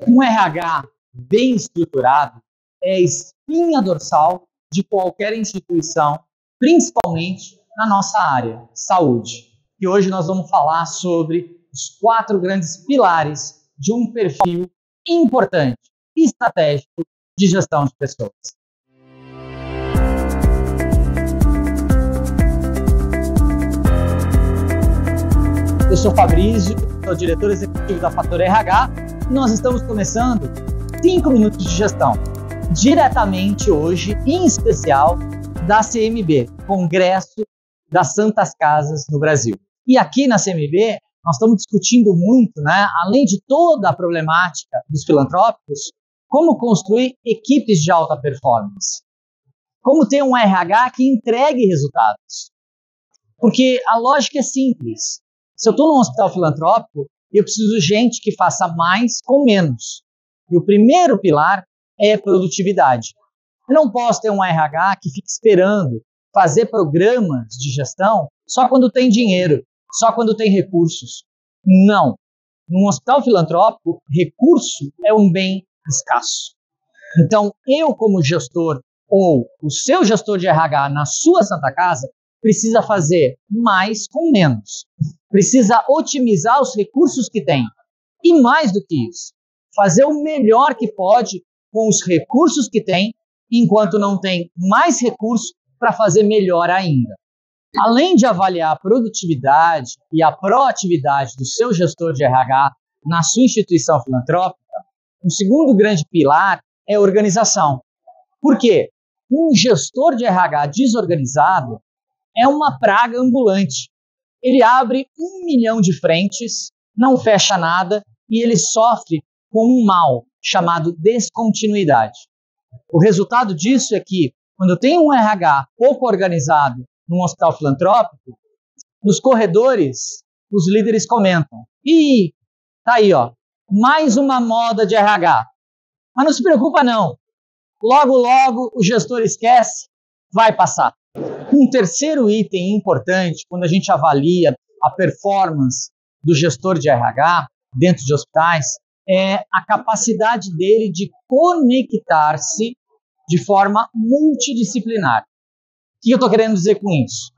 Um RH bem estruturado é a espinha dorsal de qualquer instituição, principalmente na nossa área, saúde. E hoje nós vamos falar sobre os 4 grandes pilares de um perfil importante e estratégico de gestão de pessoas. Eu sou Fabrício, sou diretor executivo da Fator RH e nós estamos começando 5 minutos de gestão, diretamente hoje, em especial, da CMB, Congresso das Santas Casas no Brasil. E aqui na CMB, nós estamos discutindo muito, além de toda a problemática dos filantrópicos, como construir equipes de alta performance. Como ter um RH que entregue resultados. Porque a lógica é simples. Se eu estou num hospital filantrópico, eu preciso de gente que faça mais com menos. E o primeiro pilar é produtividade. Eu não posso ter um RH que fique esperando fazer programas de gestão só quando tem dinheiro, só quando tem recursos. Não. Num hospital filantrópico, recurso é um bem escasso. Então, eu como gestor ou o seu gestor de RH na sua Santa Casa precisa fazer mais com menos. Precisa otimizar os recursos que tem. E mais do que isso, fazer o melhor que pode com os recursos que tem, enquanto não tem mais recursos para fazer melhor ainda. Além de avaliar a produtividade e a proatividade do seu gestor de RH na sua instituição filantrópica, um segundo grande pilar é a organização. Por quê? Um gestor de RH desorganizado é uma praga ambulante. Ele abre 1 milhão de frentes, não fecha nada e ele sofre com um mal chamado descontinuidade. O resultado disso é que, quando tem um RH pouco organizado num hospital filantrópico, nos corredores, os líderes comentam: "Ih, tá aí, mais uma moda de RH. Mas não se preocupa não, logo logo o gestor esquece, vai passar." Um terceiro item importante, quando a gente avalia a performance do gestor de RH dentro de hospitais, é a capacidade dele de conectar-se de forma multidisciplinar. O que eu estou querendo dizer com isso?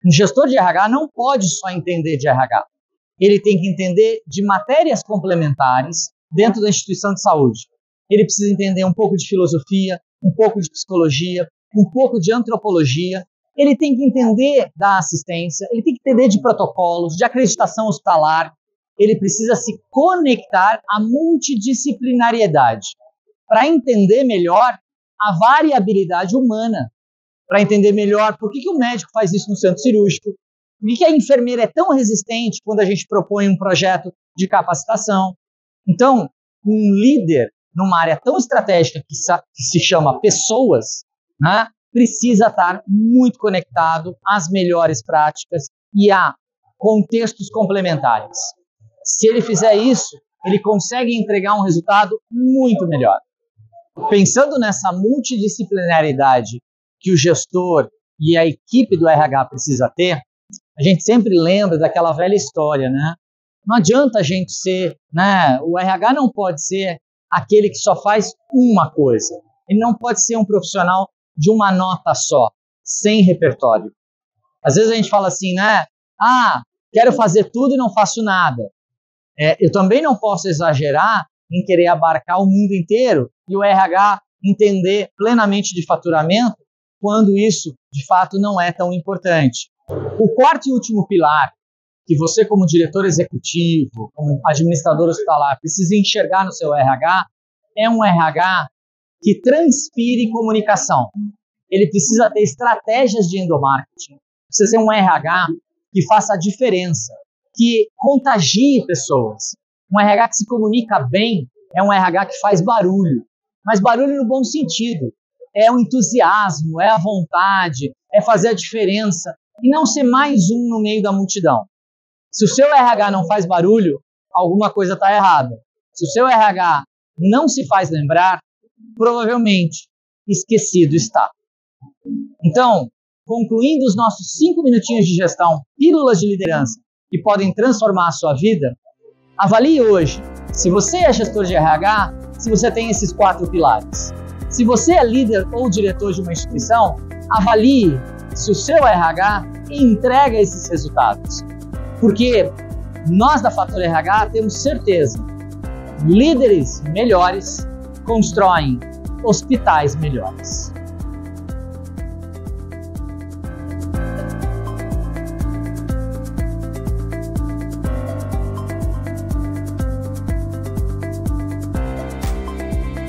Um gestor de RH não pode só entender de RH. Ele tem que entender de matérias complementares dentro da instituição de saúde. Ele precisa entender um pouco de filosofia, um pouco de psicologia, um pouco de antropologia. Ele tem que entender da assistência, ele tem que entender de protocolos, de acreditação hospitalar. Ele precisa se conectar à multidisciplinariedade para entender melhor a variabilidade humana, para entender melhor por que o médico faz isso no centro cirúrgico, por que a enfermeira é tão resistente quando a gente propõe um projeto de capacitação. Então, um líder numa área tão estratégica que se chama pessoas, precisa estar muito conectado às melhores práticas e a contextos complementares. Se ele fizer isso, ele consegue entregar um resultado muito melhor. Pensando nessa multidisciplinaridade que o gestor e a equipe do RH precisa ter, a gente sempre lembra daquela velha história, Não adianta a gente ser, o RH não pode ser aquele que só faz uma coisa. Ele não pode ser um profissional de uma nota só, sem repertório. Às vezes a gente fala assim, quero fazer tudo e não faço nada. Eu também não posso exagerar em querer abarcar o mundo inteiro e o RH entender plenamente de faturamento quando isso, de fato, não é tão importante. O quarto e último pilar que você, como diretor executivo, como administrador hospitalar, precisa enxergar no seu RH é um RH que transpire comunicação. Ele precisa ter estratégias de endomarketing. Precisa ser um RH que faça a diferença, que contagie pessoas. Um RH que se comunica bem é um RH que faz barulho, mas barulho no bom sentido. É o entusiasmo, é a vontade, é fazer a diferença e não ser mais um no meio da multidão. Se o seu RH não faz barulho, alguma coisa está errada. Se o seu RH não se faz lembrar, provavelmente esquecido está. Então, concluindo os nossos 5 minutinhos de gestão, pílulas de liderança que podem transformar a sua vida, avalie hoje Se você é gestor de RH, se você tem esses 4 pilares. Se você é líder ou diretor de uma instituição, avalie se o seu RH entrega esses resultados. Porque nós da Fator RH temos certeza, líderes melhores constroem hospitais melhores.